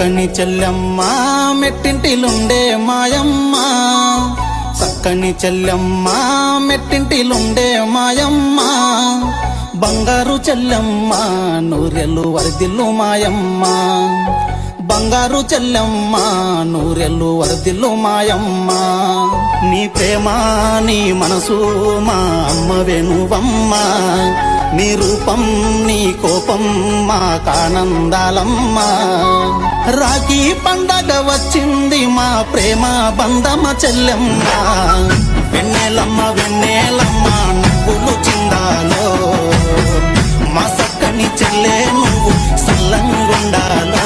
చక్కని చెల్లెమ్మ మెట్టింటిలుండే మాయమ్మ, చక్కని చెల్లెమ్మ మెట్టింటిలుండే మాయమ్మ, బంగారు చెల్లెమ్మ నూరెళ్ళు వరదిల్లు మాయమ్మ, బంగారు చెల్లెమ్మ నూరెళ్ళు వరదిల్లు మాయమ్మ. నీ ప్రేమ నీ మనసు మా అమ్మవే నువ్వమ్మ, నీ రూపం నీ కోపం మా కానందాలమ్మ. రాఖీ పండగ వచ్చింది మా ప్రేమ బంధమ చెల్లెమ్మ, వెన్నెలమ్మ వెన్నెలమ్మ నువ్వులు చిందాలో, మా చక్కని చెల్లె నువ్వు సల్లంగుండాలో.